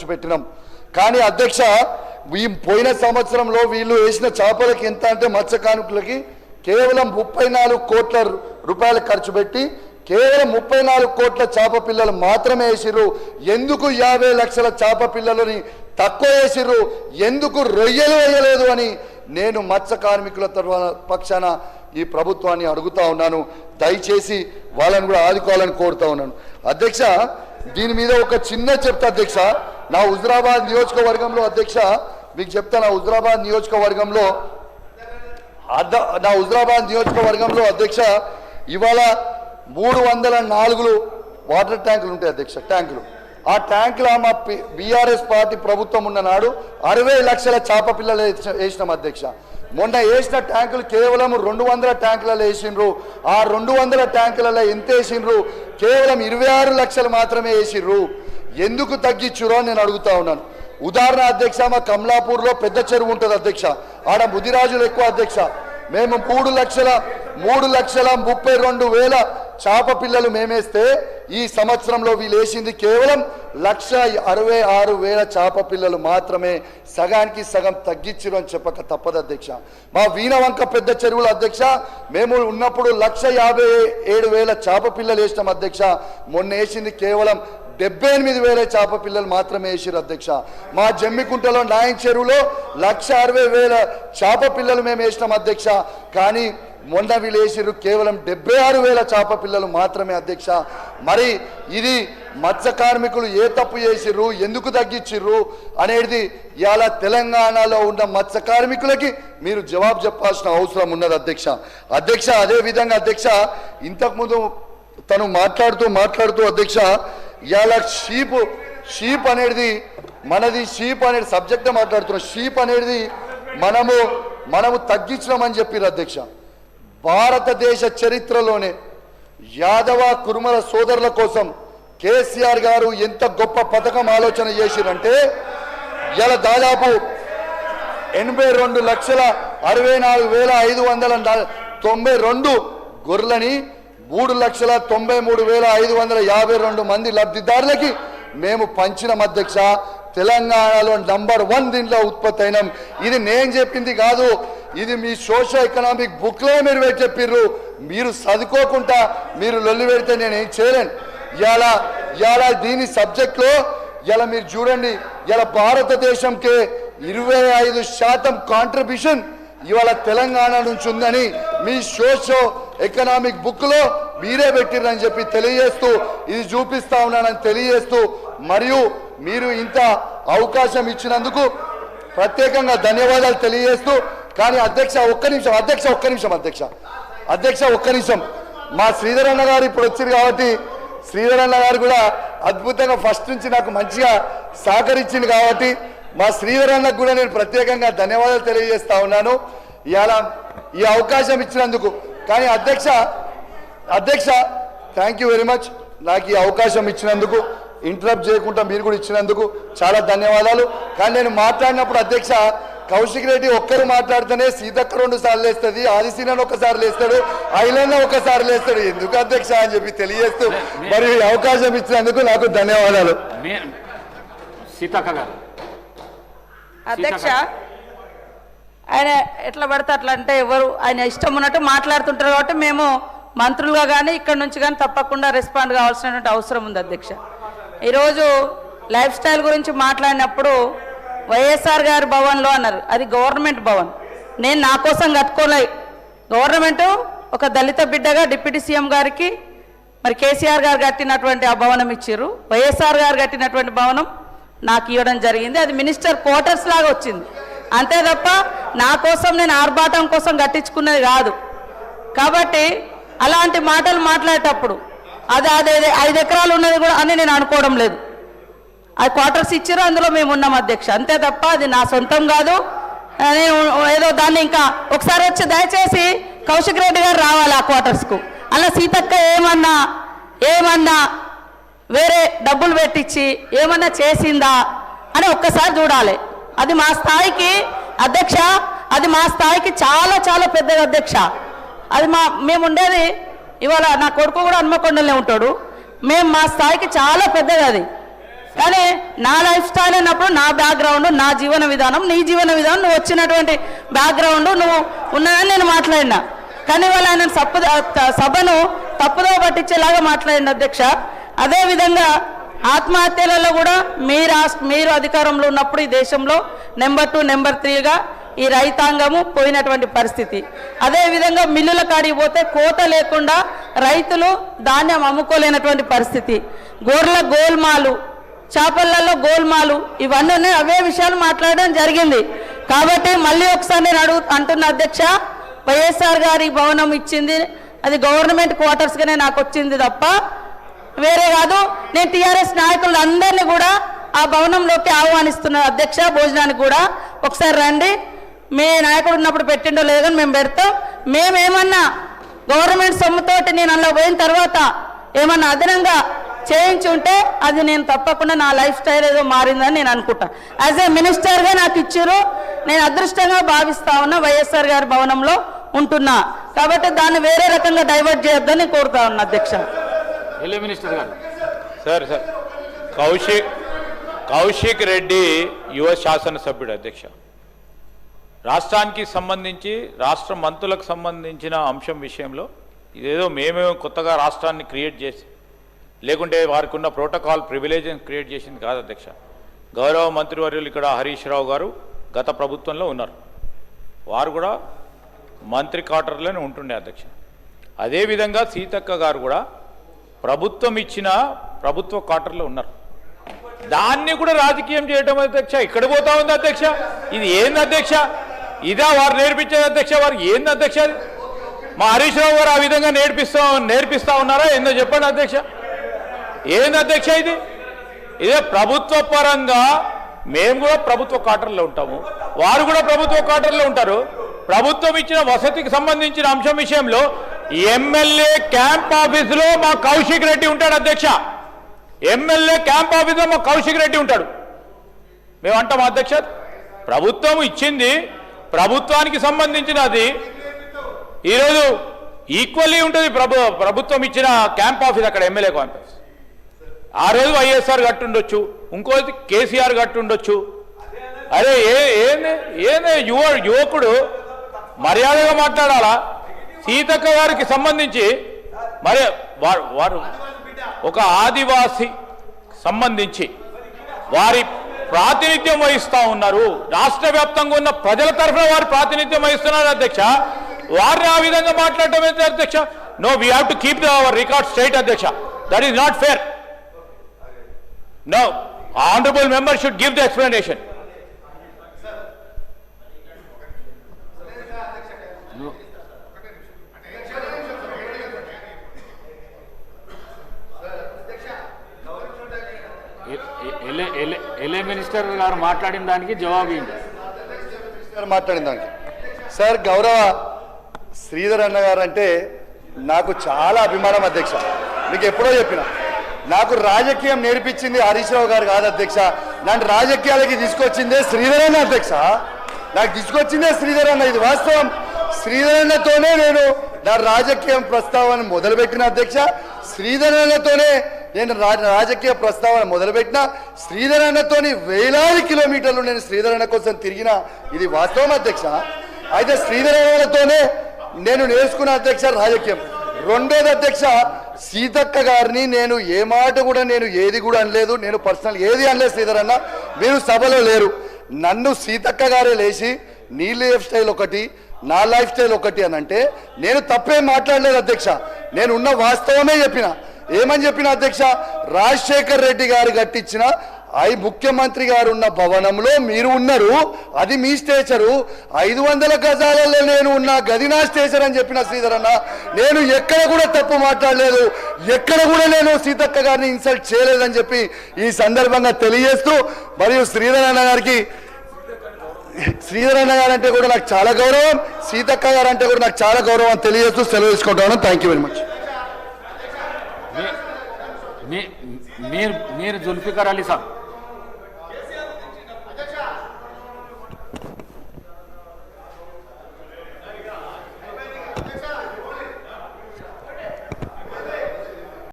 ఖర్చు పెట్టినాం. కానీ అధ్యక్ష ఈ పోయిన సంవత్సరంలో వీళ్ళు వేసిన చేపలకి ఎంత అంటే మత్స్య కార్మికులకి కేవలం 34 కోట్ల రూపాయలు ఖర్చు పెట్టి కేవలం 34 కోట్ల చేప పిల్లలు మాత్రమే వేసిర్రు. ఎందుకు 50 లక్షల చేప పిల్లలని తక్కువ వేసిర్రు, ఎందుకు రొయ్యలు వేయలేదు అని నేను మత్స్య కార్మికుల పక్షాన ఈ ప్రభుత్వాన్ని అడుగుతా ఉన్నాను. దయచేసి వాళ్ళని కూడా ఆదుకోవాలని కోరుతా ఉన్నాను. అధ్యక్ష దీని మీద ఒక చిన్న చెప్తా అధ్యక్ష. నా హుజురాబాద్ నియోజకవర్గంలో అధ్యక్ష మీకు చెప్తా, నా హుజురాబాద్ నియోజకవర్గంలో అధ్యక్ష ఇవాళ 304 వాటర్ ట్యాంకులు ఉంటాయి అధ్యక్ష. ట్యాంకులు ఆ ట్యాంకుల మా బీఆర్ఎస్ పార్టీ ప్రభుత్వం ఉన్న నాడు 60 లక్షల చేప పిల్లలు వేసినాం అధ్యక్ష. మొన్న వేసిన ట్యాంకులు కేవలం 200 ట్యాంకులలో వేసిండ్రు. ఆ 200 ట్యాంకులలో ఎంత వేసిండ్రు? కేవలం 26 లక్షలు మాత్రమే వేసిండ్రు. ఎందుకు తగ్గించురో నేను అడుగుతా ఉన్నాను. ఉదాహరణ అధ్యక్ష, మా కమలాపూర్లో పెద్ద చెరువు ఉంటుంది అధ్యక్ష, ఆడ ముదిరాజులు ఎక్కువ అధ్యక్ష. మేము 3,32,000 చేప పిల్లలు మేమేస్తే ఈ సంవత్సరంలో వీళ్ళు వేసింది కేవలం 1,66,000 చేప పిల్లలు మాత్రమే. సగానికి సగం తగ్గించరు అని చెప్పక తప్పదు అధ్యక్ష. మా వీణవంక పెద్ద చెరువుల అధ్యక్ష మేము ఉన్నప్పుడు 1,57,000 చేప పిల్లలు వేసినాం అధ్యక్ష. మొన్న వేసింది కేవలం 78,000 చేప పిల్లలు మాత్రమే వేసారు అధ్యక్ష. మా జమ్మికుంటలో నాయన్ చెరువులో 1,60,000 చేప పిల్లలు మేము వేసినాం అధ్యక్ష. కానీ మొన్న వీళ్ళు వేసిర్రు కేవలం 76,000 చేప పిల్లలు మాత్రమే అధ్యక్ష. మరి ఇది మత్స్య కార్మికులు ఏ తప్పు చేసిర్రు, ఎందుకు తగ్గించిర్రు అనేది ఇవాళ తెలంగాణలో ఉన్న మత్స్య కార్మికులకి మీరు జవాబు చెప్పాల్సిన అవసరం ఉన్నది అధ్యక్ష. అధ్యక్ష అదేవిధంగా అధ్యక్ష ఇంతకుముందు తను మాట్లాడుతూ అధ్యక్ష ఇవాళ షీప్ అనేది మనది, షీప్ అనేది సబ్జెక్ట్ మాట్లాడుతున్నాం. షీప్ అనేది మనము తగ్గించినామని చెప్పారు అధ్యక్ష. భారతదేశ చరిత్రలోనే యాదవ కురుమల సోదరుల కోసం కేసీఆర్ గారు ఎంత గొప్ప పథకం ఆలోచన చేసిరంటే ఇలా దాదాపు 82,64,592 గొర్రెలని 3,93,552 మంది లబ్ధిదారులకి మేము పంచినాం అధ్యక్ష. తెలంగాణలో నంబర్ 1 దీంట్లో ఉత్పత్తి అయినాం. ఇది నేను చెప్పింది కాదు, ఇది మీ సోషో ఎకనామిక్ బుక్లో మీరు చెప్పిర్రు. మీరు చదువుకోకుండా మీరు లొల్లి పెడితే నేనేం చేయలేను. ఇవాళ దీని సబ్జెక్ట్లో ఇలా మీరు చూడండి, ఇలా భారతదేశంకే 25% కాంట్రిబ్యూషన్ ఇవాళ తెలంగాణ నుంచి ఉందని మీ సోషో ఎకనామిక్ బుక్లో మీరే పెట్టిరని చెప్పి తెలియజేస్తూ, ఇది చూపిస్తా ఉన్నానని తెలియజేస్తూ, మరియు మీరు ఇంత అవకాశం ఇచ్చినందుకు ప్రత్యేకంగా ధన్యవాదాలు తెలియజేస్తూ. కానీ అధ్యక్ష ఒక్క నిమిషం మా శ్రీధర్ అన్న గారు ఇప్పుడు వచ్చారు కాబట్టి శ్రీధర్ అన్న గారు కూడా అద్భుతంగా ఫస్ట్ నుంచి నాకు మంచిగా సహకరించింది కాబట్టి మా శ్రీధర్ అన్నకు కూడా నేను ప్రత్యేకంగా ధన్యవాదాలు తెలియజేస్తా ఉన్నాను ఇవాళ ఈ అవకాశం ఇచ్చినందుకు. కానీ అధ్యక్ష థ్యాంక్ యూ వెరీ మచ్. నాకు ఈ అవకాశం ఇచ్చినందుకు, ఇంటరప్ట్ చేయకుండా మీరు కూడా ఇచ్చినందుకు చాలా ధన్యవాదాలు. కానీ నేను మాట్లాడినప్పుడు అధ్యక్ష కౌశిక్ రెడ్డి ఒక్కరు మాట్లాడితేనే సీతక్క 2 సార్లు లేస్తుంది, ఆదిశీనన్ ఒకసారి లేస్తాడు, ఐలన్న ఒకసారి లేస్తాడు. ఎందుకు అధ్యక్ష అని చెప్పి తెలియజేస్తూ మరి అవకాశం ఇచ్చినందుకు నాకు ధన్యవాదాలు. అధ్యక్ష ఆయన ఎట్లా పడితే అట్లా అంటే ఎవరు ఆయన ఇష్టం ఉన్నట్టు మాట్లాడుతుంటారు కాబట్టి మేము మంత్రులుగా కానీ ఇక్కడ నుంచి కానీ తప్పకుండా రెస్పాండ్ కావాల్సినటువంటి అవసరం ఉంది అధ్యక్ష. ఈరోజు లైఫ్ స్టైల్ గురించి మాట్లాడినప్పుడు వైఎస్ఆర్ గారి భవన్లో అన్నారు, అది గవర్నమెంట్ భవన్. నేను నా కోసం కట్టుకోలే, గవర్నమెంట్ ఒక దళిత బిడ్డగా డిప్యూటీ సీఎం గారికి మరి కేసీఆర్ గారు కట్టినటువంటి ఆ భవనం ఇచ్చారు. వైఎస్ఆర్ గారు కట్టినటువంటి భవనం నాకు ఇవ్వడం జరిగింది. అది మినిస్టర్ క్వార్టర్స్ లాగా వచ్చింది అంతే తప్ప నా కోసం నేను ఆర్భాటం కోసం కట్టించుకున్నది కాదు. కాబట్టి అలాంటి మాటలు మాట్లాడేటప్పుడు అదే 5 ఎకరాలు ఉన్నది కూడా అని నేను అనుకోవడం లేదు. అది క్వార్టర్స్ ఇచ్చారు, అందులో మేము ఉన్నాం అధ్యక్ష, అంతే తప్ప అది నా సొంతం కాదు. నేను ఏదో దాన్ని ఇంకా ఒకసారి వచ్చి దయచేసి కౌశిక్ రెడ్డి గారు రావాలి ఆ క్వార్టర్స్కు. అలా సీతక్క ఏమన్నా వేరే డబ్బులు పెట్టించి ఏమన్నా చేసిందా అని ఒక్కసారి చూడాలి. అది మా స్థాయికి అధ్యక్ష, అది మా స్థాయికి చాలా చాలా పెద్దది అధ్యక్ష. అది మేము ఉండేది ఇవాళ నా కొడుకు కూడా హన్మకొండలనే ఉంటాడు. మా స్థాయికి చాలా పెద్దది అది. కానీ నా లైఫ్ స్టైల్ అన్నప్పుడు నా బ్యాక్గ్రౌండ్, నా జీవన విధానం, నీ జీవన విధానం, నువ్వు వచ్చినటువంటి బ్యాక్గ్రౌండ్ నువ్వు ఉన్నదని నేను మాట్లాడినా. కానీ వాళ్ళు ఆయన సభను తప్పుదో పట్టించేలాగా మాట్లాడింది అధ్యక్ష. అదేవిధంగా ఆత్మహత్యలలో కూడా మీరు అధికారంలో ఉన్నప్పుడు ఈ దేశంలో నెంబర్ 2, నెంబర్ 3గా ఈ రైతాంగము పోయినటువంటి పరిస్థితి. అదేవిధంగా మిల్లుల కాడికి పోతే కోత లేకుండా రైతులు ధాన్యం అమ్ముకోలేనటువంటి పరిస్థితి. గొర్రెల గోల్మాలు, చేపలలో గోల్మాలు, ఇవన్నీ అవే విషయాలు మాట్లాడడం జరిగింది. కాబట్టి మళ్ళీ ఒకసారి నేను అంటున్న అధ్యక్ష, వైఎస్ఆర్ గారి భవనం ఇచ్చింది అది గవర్నమెంట్ క్వార్టర్స్గానే నాకు వచ్చింది తప్ప వేరే కాదు. నేను టీఆర్ఎస్ నాయకులందరినీ కూడా ఆ భవనంలోకి ఆహ్వానిస్తున్నాను అధ్యక్ష. భోజనానికి కూడా ఒకసారి రండి. మీ నాయకుడు ఉన్నప్పుడు పెట్టిండో లేదో మేము పెడతాం. మేమేమన్నా గవర్నమెంట్ సొమ్ముతోటి నేను అందులో పోయిన తర్వాత ఏమన్నా అదనంగా చేయించి ఉంటే అది నేను తప్పకుండా నా లైఫ్ స్టైల్ ఏదో మారిందని నేను అనుకుంటా. యాజ్ ఏ మినిస్టర్గా నాకు ఇచ్చారు, నేను అదృష్టంగా భావిస్తా ఉన్నా వైఎస్ఆర్ గారి భవనంలో ఉంటున్నా. కాబట్టి దాన్ని వేరే రకంగా డైవర్ట్ చేయొద్దని కోరుతా ఉన్నా అధ్యక్ష. మినిస్టర్ గారు సార్ కౌశిక్ రెడ్డి యువ శాసనసభ్యుడు అధ్యక్ష. రాష్ట్రానికి సంబంధించి రాష్ట్ర మంత్రులకు సంబంధించిన అంశం విషయంలో ఇదేదో మేమేమో కొత్తగా రాష్ట్రాన్ని క్రియేట్ చేసి లేకుంటే వారికి ఉన్న ప్రోటోకాల్ ప్రివిలేజ్ని క్రియేట్ చేసింది కాదు అధ్యక్ష. గౌరవ మంత్రివర్యులు ఇక్కడ హరీష్ రావు గారు గత ప్రభుత్వంలో ఉన్నారు, వారు కూడా మంత్రి క్వార్టర్లోనే ఉంటుండే అధ్యక్ష. అదేవిధంగా సీతక్క గారు కూడా ప్రభుత్వం ఇచ్చిన ప్రభుత్వ క్వార్టర్లో ఉన్నారు. దాన్ని కూడా రాజకీయం చేయడం అధ్యక్ష ఇక్కడ పోతా ఉంది అధ్యక్ష. ఇది ఏంది అధ్యక్ష? ఇదా వారు నేర్పించేది అధ్యక్ష? వారు ఏంది అధ్యక్ష? మా హరీష్ రావు గారు ఆ విధంగా నేర్పిస్తా ఉన్నారా ఏందో చెప్పండి అధ్యక్ష. ఏంది అధ్యక్ష ఇది? ఇదే ప్రభుత్వ పరంగా మేము కూడా ప్రభుత్వ క్వార్టర్లో ఉంటాము, వారు కూడా ప్రభుత్వ క్వార్టర్లో ఉంటారు. ప్రభుత్వం ఇచ్చిన వసతికి సంబంధించిన అంశం విషయంలో ఎమ్మెల్యే క్యాంప్ ఆఫీసులో మా కౌశిక్ రెడ్డి ఉంటాడు అధ్యక్ష. ఎమ్మెల్యే క్యాంప్ ఆఫీసులో మా కౌశిక్ రెడ్డి ఉంటాడు. మేము అంటాం అధ్యక్ష, ప్రభుత్వం ఇచ్చింది ప్రభుత్వానికి సంబంధించినది. ఈరోజు ఈక్వల్లీ ఉంటుంది ప్రభుత్వం ఇచ్చిన క్యాంప్ ఆఫీస్, అక్కడ ఎమ్మెల్యే క్యాంప్ ఆఫీస్. ఆ రోజు వైఎస్ఆర్ కట్టుండొచ్చు, ఇంకోటి కేసీఆర్ కట్టుండొచ్చు. అరే ఏంది యువకుడు మర్యాదగా మాట్లాడాలా? సీతక్క గారికి సంబంధించి మరి వారు ఒక ఆదివాసి సంబంధించి వారి ప్రాతినిధ్యం వహిస్తూ ఉన్నారు. రాష్ట్ర వ్యాప్తంగా ఉన్న ప్రజల తరఫున వారు ప్రాతినిధ్యం వహిస్తున్నారు అధ్యక్ష. వారిని ఆ విధంగా మాట్లాడటం అయితే అధ్యక్ష, no, we have to keep our record straight అధ్యక్ష. That is not fair. No, honourable member should give the explanation. Minister గారు మాట్లాడిన దానికి జవాబు మాట్లాడిన దానికి సార్, గౌరవ శ్రీధర్ అన్న గారు అంటే నాకు చాలా అభిమానం అధ్యక్ష. మీకు ఎప్పుడో చెప్పిన, నాకు రాజకీయం నేర్పించింది హరీష్ రావు గారు కాదు అధ్యక్ష. నన్ను రాజకీయాలకి తీసుకొచ్చిందే శ్రీధర్ అన్న అధ్యక్ష. నాకు తీసుకొచ్చిందే శ్రీధర్ అన్న, ఇది వాస్తవం. శ్రీధర్ అన్నతోనే నేను నా రాజకీయ ప్రస్తావన మొదలుపెట్టిన అధ్యక్ష. శ్రీధర్ అన్నతోనే నేను రాజకీయ ప్రస్తావన మొదలుపెట్టిన. శ్రీధర్ అన్నతోని వేలాది కిలోమీటర్లు నేను శ్రీధర్ అన్న కోసం తిరిగిన, ఇది వాస్తవం అధ్యక్ష. అయితే శ్రీధర్ అన్నతోనే నేను నేర్చుకున్న అధ్యక్ష రాజకీయం. రెండోది అధ్యక్ష, సీతక్క గారిని నేను ఏ మాట కూడా నేను ఏది కూడా అనలేదు, నేను పర్సనల్ ఏది అనలేదు. శ్రీధర్ అన్న మీరు సభలో లేరు, నన్ను సీతక్క గారే లేచి నీ లైఫ్ స్టైల్ ఒకటి, నా లైఫ్ స్టైల్ ఒకటి అని అంటే నేను తప్పేం మాట్లాడలేదు అధ్యక్ష. నేను ఉన్న వాస్తవమే చెప్పిన. ఏమని చెప్పిన అధ్యక్ష, రాజశేఖర్ రెడ్డి గారు కట్టించిన ముఖ్యమంత్రి గారు ఉన్న భవనంలో మీరు ఉన్నారు, అది మీ స్టేచరు. 500 గజాలలో నేను ఉన్న గది నా స్టేచర్ అని చెప్పిన శ్రీధర్ అన్న. నేను ఎక్కడ కూడా తప్పు మాట్లాడలేదు, ఎక్కడ కూడా నేను సీతక్క గారిని ఇన్సల్ట్ చేయలేదని చెప్పి ఈ సందర్భంగా తెలియజేస్తూ, మరియు శ్రీధర్ అన్న గారికి, శ్రీధర్ అన్న గారు అంటే కూడా నాకు చాలా గౌరవం, సీతక్క గారు అంటే కూడా నాకు చాలా గౌరవం తెలియజేస్తూ సెలవు తీసుకుంటాను. Thank you very much. మీరు జుల్ఫికర్ అలీ సాబ్